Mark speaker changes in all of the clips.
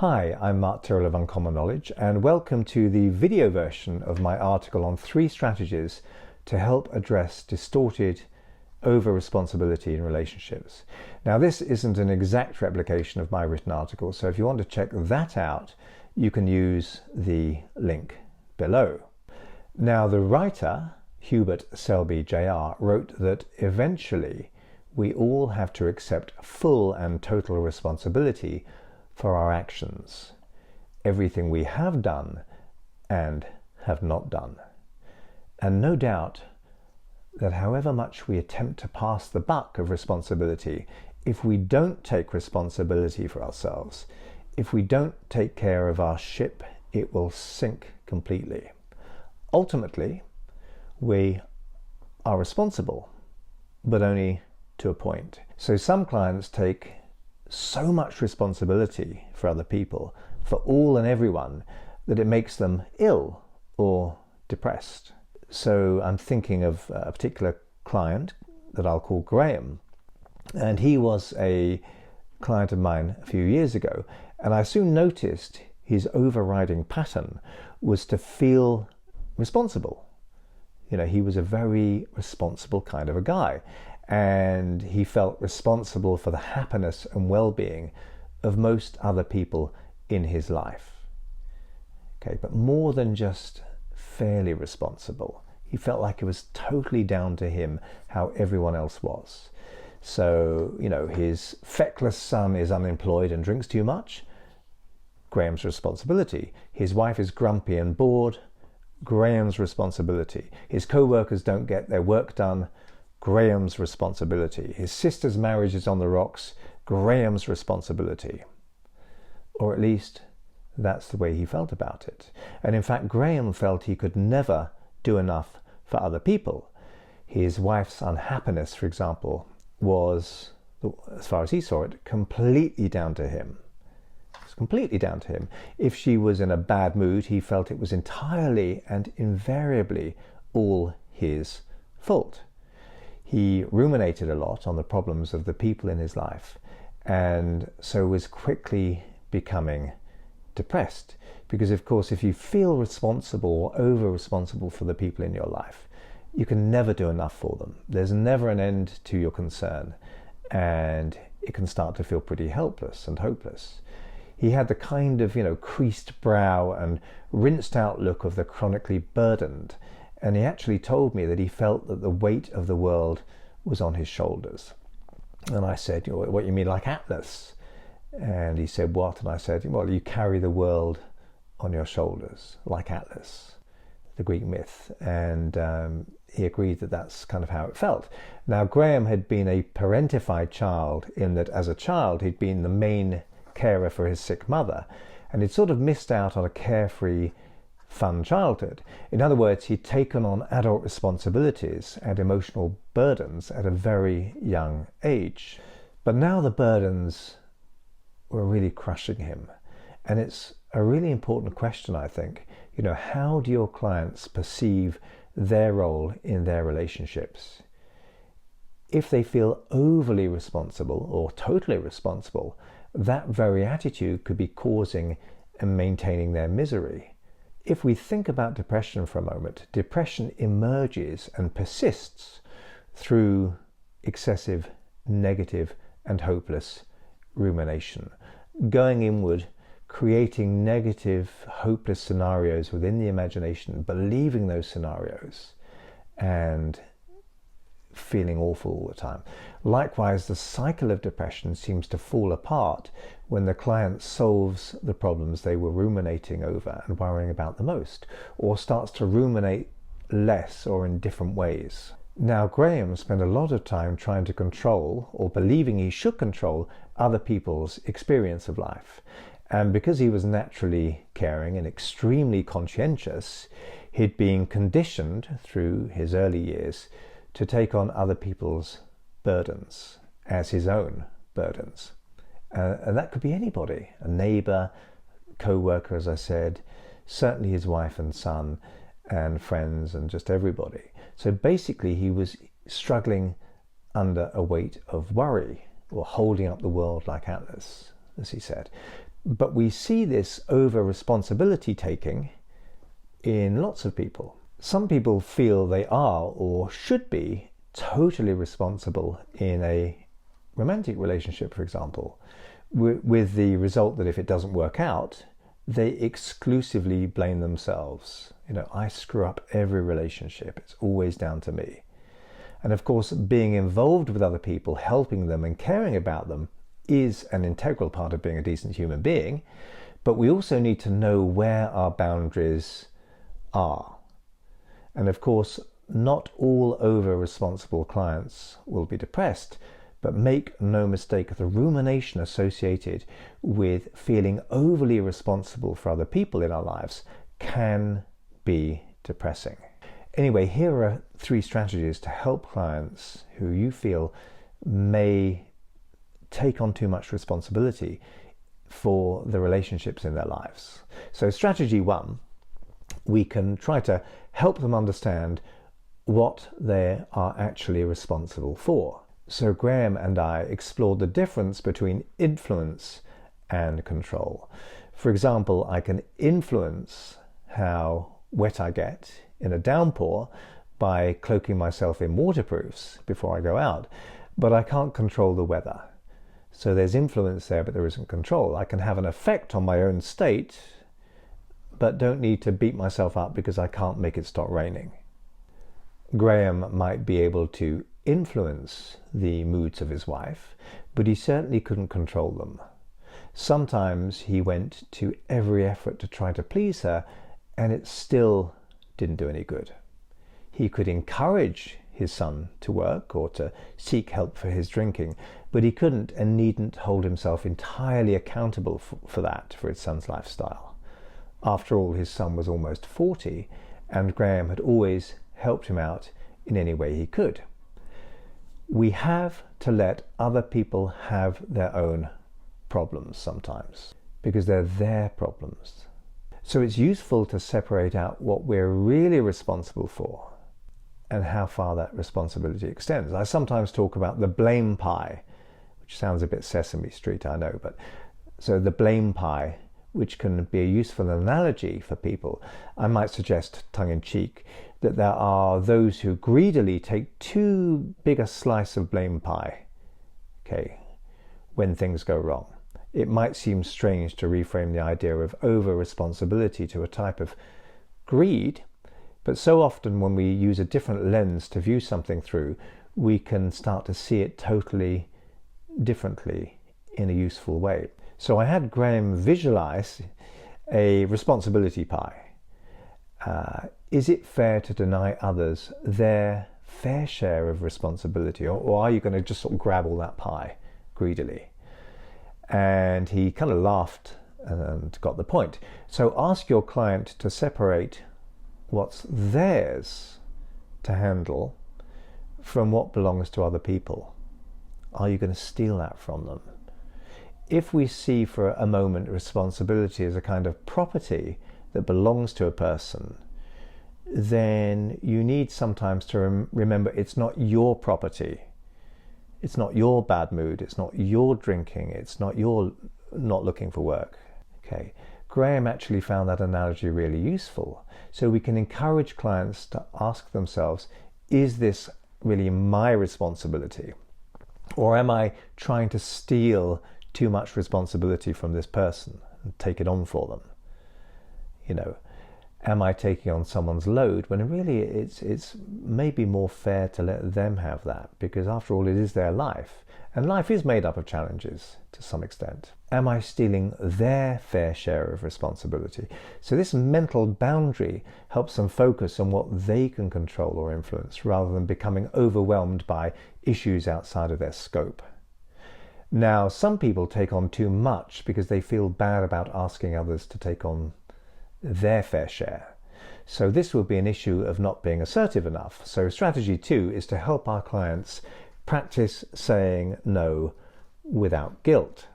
Speaker 1: Hi, I'm Mark Tyrrell of Uncommon Knowledge, and welcome to the video version of my article on 3 strategies to help address distorted over-responsibility in relationships. Now, this isn't an exact replication of my written article, so if you want to check that out, you can use the link below. Now, the writer, Hubert Selby Jr., wrote that eventually we all have to accept full and total responsibility for our actions, everything we have done and have not done. And no doubt that however much we attempt to pass the buck of responsibility, if we don't take responsibility for ourselves, if we don't take care of our ship, it will sink completely. Ultimately, we are responsible, but only to a point. So some clients take so much responsibility for other people, for all and everyone, that it makes them ill or depressed. So I'm thinking of a particular client that I'll call Graham, and he was a client of mine a few years ago, and I soon noticed his overriding pattern was to feel responsible. You know, he was a very responsible kind of a guy, and he felt responsible for the happiness and well-being of most other people in his life. Okay, but more than just fairly responsible, he felt like it was totally down to him how everyone else was. So, you know, his feckless son is unemployed and drinks too much, Graham's responsibility. His wife is grumpy and bored, Graham's responsibility. His co-workers don't get their work done, Graham's responsibility. His sister's marriage is on the rocks, Graham's responsibility. Or at least that's the way he felt about it. And in fact, Graham felt he could never do enough for other people. His wife's unhappiness, for example, was, as far as he saw it, completely down to him. It's completely down to him. If she was in a bad mood, he felt it was entirely and invariably all his fault. He ruminated a lot on the problems of the people in his life, and so was quickly becoming depressed. Because, of course, if you feel responsible or over-responsible for the people in your life, you can never do enough for them. There's never an end to your concern, and it can start to feel pretty helpless and hopeless. He had the kind of, creased brow and rinsed out look of the chronically burdened, and he actually told me that he felt that the weight of the world was on his shoulders. And I said, what you mean, like Atlas? And he said, what? And I said, well, you carry the world on your shoulders, like Atlas, the Greek myth. And he agreed that that's kind of how it felt. Now, Graham had been a parentified child in that as a child, he'd been the main carer for his sick mother, and he'd sort of missed out on a carefree, fun childhood. In other words, he'd taken on adult responsibilities and emotional burdens at a very young age. But now the burdens were really crushing him. And it's a really important question, I think. How do your clients perceive their role in their relationships? If they feel overly responsible or totally responsible, that very attitude could be causing and maintaining their misery. If we think about depression for a moment, depression emerges and persists through excessive, negative, and hopeless rumination. Going inward, creating negative, hopeless scenarios within the imagination, believing those scenarios, and feeling awful all the time. Likewise, the cycle of depression seems to fall apart when the client solves the problems they were ruminating over and worrying about the most, or starts to ruminate less or in different ways. Now, Graham spent a lot of time trying to control, or believing he should control, other people's experience of life. And because he was naturally caring and extremely conscientious, he'd been conditioned through his early years to take on other people's burdens as his own burdens. And that could be anybody, a neighbor, co-worker, as I said, certainly his wife and son, and friends, and just everybody. So basically he was struggling under a weight of worry, or holding up the world like Atlas, as he said. But we see this over responsibility taking in lots of people. Some people feel they are or should be totally responsible in a romantic relationship, for example, with the result that if it doesn't work out, they exclusively blame themselves. I screw up every relationship. It's always down to me. And of course, being involved with other people, helping them and caring about them is an integral part of being a decent human being. But we also need to know where our boundaries are. And of course, not all over-responsible clients will be depressed, but make no mistake, the rumination associated with feeling overly responsible for other people in our lives can be depressing. Anyway, here are 3 strategies to help clients who you feel may take on too much responsibility for the relationships in their lives. So strategy 1, we can try to help them understand what they are actually responsible for. So Graham and I explored the difference between influence and control. For example, I can influence how wet I get in a downpour by cloaking myself in waterproofs before I go out, but I can't control the weather. So there's influence there, but there isn't control. I can have an effect on my own state, but don't need to beat myself up because I can't make it stop raining. Graham might be able to influence the moods of his wife, but he certainly couldn't control them. Sometimes he went to every effort to try to please her, and it still didn't do any good. He could encourage his son to work or to seek help for his drinking, but he couldn't and needn't hold himself entirely accountable for his son's lifestyle. After all, his son was almost 40, and Graham had always helped him out in any way he could. We have to let other people have their own problems sometimes, because they're their problems. So it's useful to separate out what we're really responsible for and how far that responsibility extends. I sometimes talk about the blame pie, which sounds a bit Sesame Street, I know, but so the blame pie, which can be a useful analogy for people. I might suggest, tongue-in-cheek, that there are those who greedily take too big a slice of blame pie, when things go wrong. It might seem strange to reframe the idea of over-responsibility to a type of greed, but so often when we use a different lens to view something through, we can start to see it totally differently in a useful way. So I had Graham visualize a responsibility pie. Is it fair to deny others their fair share of responsibility, or are you going to just sort of grab all that pie greedily? And he kind of laughed and got the point. So ask your client to separate what's theirs to handle from what belongs to other people. Are you going to steal that from them? If we see for a moment responsibility as a kind of property that belongs to a person, then you need sometimes to remember it's not your property. It's not your bad mood. It's not your drinking. It's not your not looking for work. Graham actually found that analogy really useful. So we can encourage clients to ask themselves, is this really my responsibility? Or am I trying to steal too much responsibility from this person and take it on for them? Am I taking on someone's load when really it's maybe more fair to let them have that, because after all it is their life, and life is made up of challenges to some extent. Am I stealing their fair share of responsibility? So this mental boundary helps them focus on what they can control or influence rather than becoming overwhelmed by issues outside of their scope. Now, some people take on too much because they feel bad about asking others to take on their fair share. So this will be an issue of not being assertive enough. So strategy 2 is to help our clients practice saying no without guilt.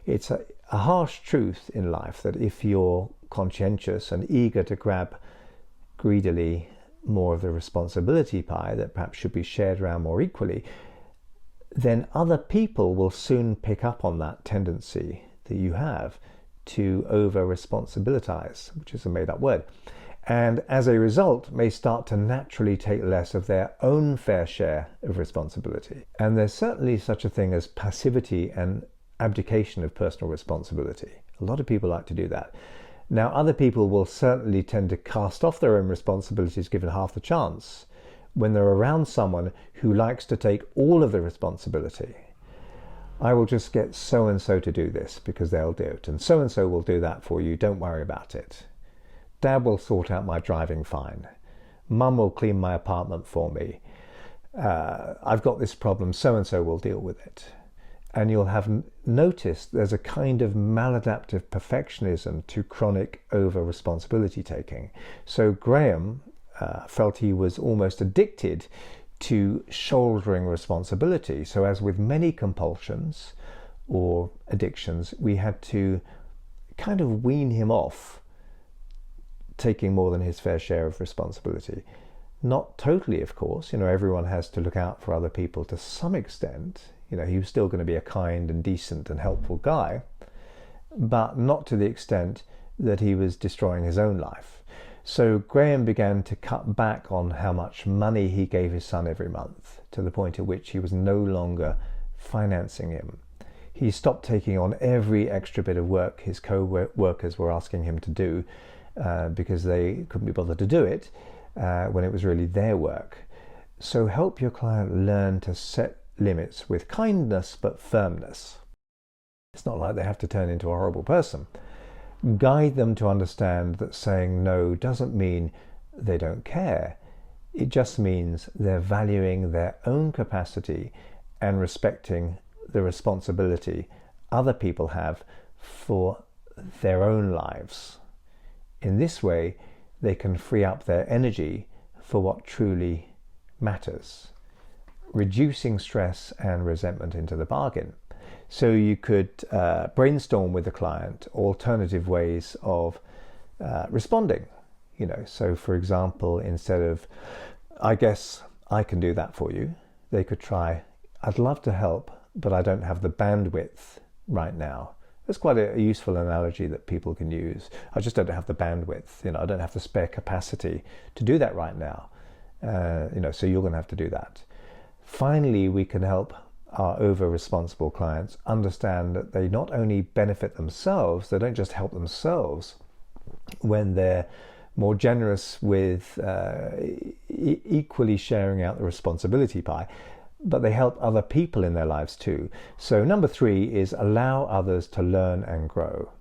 Speaker 1: It's a harsh truth in life that if you're conscientious and eager to grab greedily more of the responsibility pie that perhaps should be shared around more equally, then other people will soon pick up on that tendency that you have to over-responsibilitize, which is a made-up word, and as a result may start to naturally take less of their own fair share of responsibility. And there's certainly such a thing as passivity and abdication of personal responsibility. A lot of people like to do that. Now, other people will certainly tend to cast off their own responsibilities given half the chance when they're around someone who likes to take all of the responsibility. I will just get so-and-so to do this because they'll do it, and so-and-so will do that for you, don't worry about it. Dad will sort out my driving fine. Mum will clean my apartment for me. I've got this problem, so-and-so will deal with it. And you'll have noticed there's a kind of maladaptive perfectionism to chronic over-responsibility taking. So Graham felt he was almost addicted to shouldering responsibility. So as with many compulsions or addictions, we had to kind of wean him off taking more than his fair share of responsibility. Not totally, of course. Everyone has to look out for other people to some extent. He was still going to be a kind and decent and helpful guy, but not to the extent that he was destroying his own life. So Graham began to cut back on how much money he gave his son every month, to the point at which he was no longer financing him. He stopped taking on every extra bit of work his co-workers were asking him to do because they couldn't be bothered to do it when it was really their work. So help your client learn to set limits with kindness but firmness. It's not like they have to turn into a horrible person. Guide them to understand that saying no doesn't mean they don't care. It just means they're valuing their own capacity and respecting the responsibility other people have for their own lives. In this way, they can free up their energy for what truly matters, reducing stress and resentment into the bargain. So you could brainstorm with the client alternative ways of responding. So for example, instead of, I guess I can do that for you, they could try, I'd love to help, but I don't have the bandwidth right now. That's quite a useful analogy that people can use. I just don't have the bandwidth. I don't have the spare capacity to do that right now. So you're going to have to do that. Finally, we can help our over-responsible clients understand that they not only benefit themselves, they don't just help themselves when they're more generous with equally sharing out the responsibility pie, but they help other people in their lives too. So number 3 is allow others to learn and grow.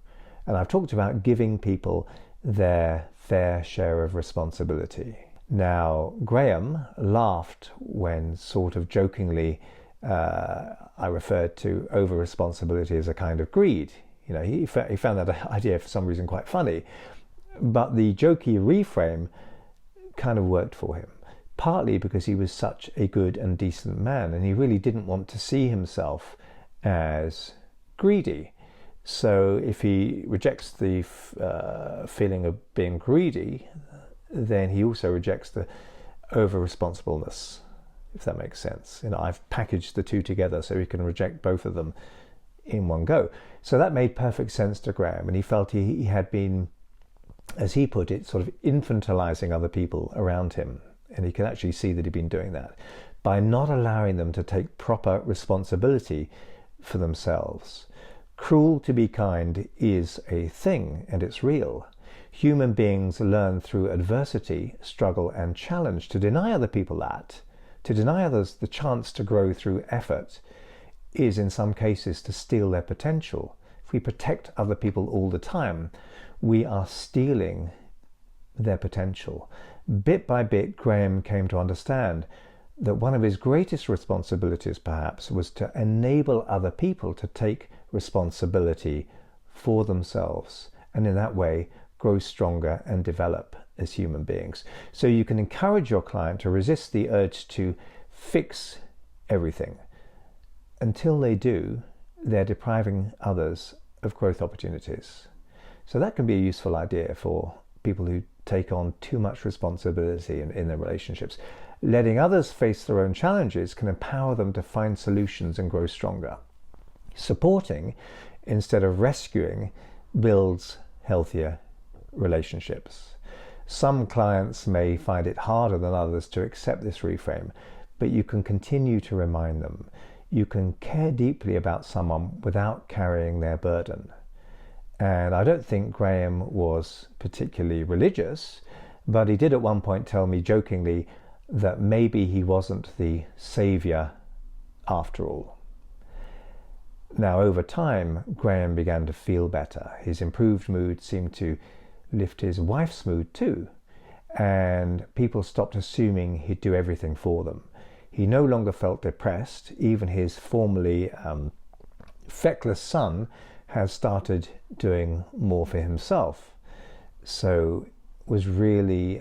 Speaker 1: And I've talked about giving people their fair share of responsibility. Now, Graham laughed when sort of jokingly I referred to over-responsibility as a kind of greed. He found that idea for some reason quite funny, but the jokey reframe kind of worked for him, partly because he was such a good and decent man and he really didn't want to see himself as greedy. So if he rejects the feeling of being greedy, then he also rejects the over-responsibleness, if that makes sense. I've packaged the two together so he can reject both of them in one go. So that made perfect sense to Graham, and he felt he had been, as he put it, sort of infantilizing other people around him. And he could actually see that he'd been doing that by not allowing them to take proper responsibility for themselves. Cruel to be kind is a thing, and it's real. Human beings learn through adversity, struggle, and challenge. To deny other people that, to deny others the chance to grow through effort, is in some cases to steal their potential. If we protect other people all the time, we are stealing their potential. Bit by bit, Graham came to understand that one of his greatest responsibilities, perhaps, was to enable other people to take responsibility for themselves, and in that way grow stronger and develop as human beings. So you can encourage your client to resist the urge to fix everything. Until they do, they're depriving others of growth opportunities. So that can be a useful idea for people who take on too much responsibility in their relationships. Letting others face their own challenges can empower them to find solutions and grow stronger. Supporting instead of rescuing builds healthier relationships. Some clients may find it harder than others to accept this reframe, but you can continue to remind them. You can care deeply about someone without carrying their burden. And I don't think Graham was particularly religious, but he did at one point tell me jokingly that maybe he wasn't the savior after all. Now, over time, Graham began to feel better. His improved mood seemed to lift his wife's mood too, and people stopped assuming he'd do everything for them. He no longer felt depressed. Even his formerly feckless son has started doing more for himself. So was really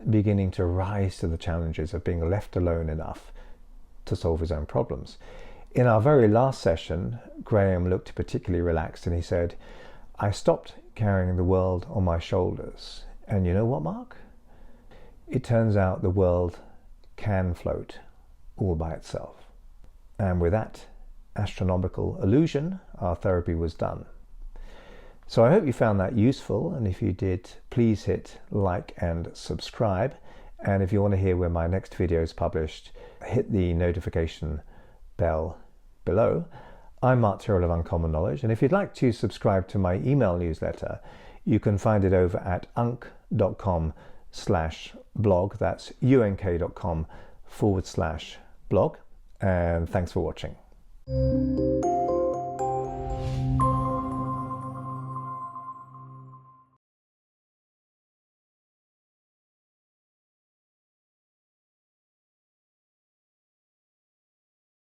Speaker 1: beginning to rise to the challenges of being left alone enough to solve his own problems. In our very last session, Graham looked particularly relaxed and he said, "I stopped carrying the world on my shoulders. And you know what, Mark? It turns out the world can float all by itself." And with that astronomical illusion, our therapy was done. So I hope you found that useful, and if you did, please hit like and subscribe. And if you want to hear when my next video is published, hit the notification bell below. I'm Mark Tyrrell of Uncommon Knowledge, and if you'd like to subscribe to my email newsletter, you can find it over at unk.com/blog. That's unk.com/blog. And thanks for watching.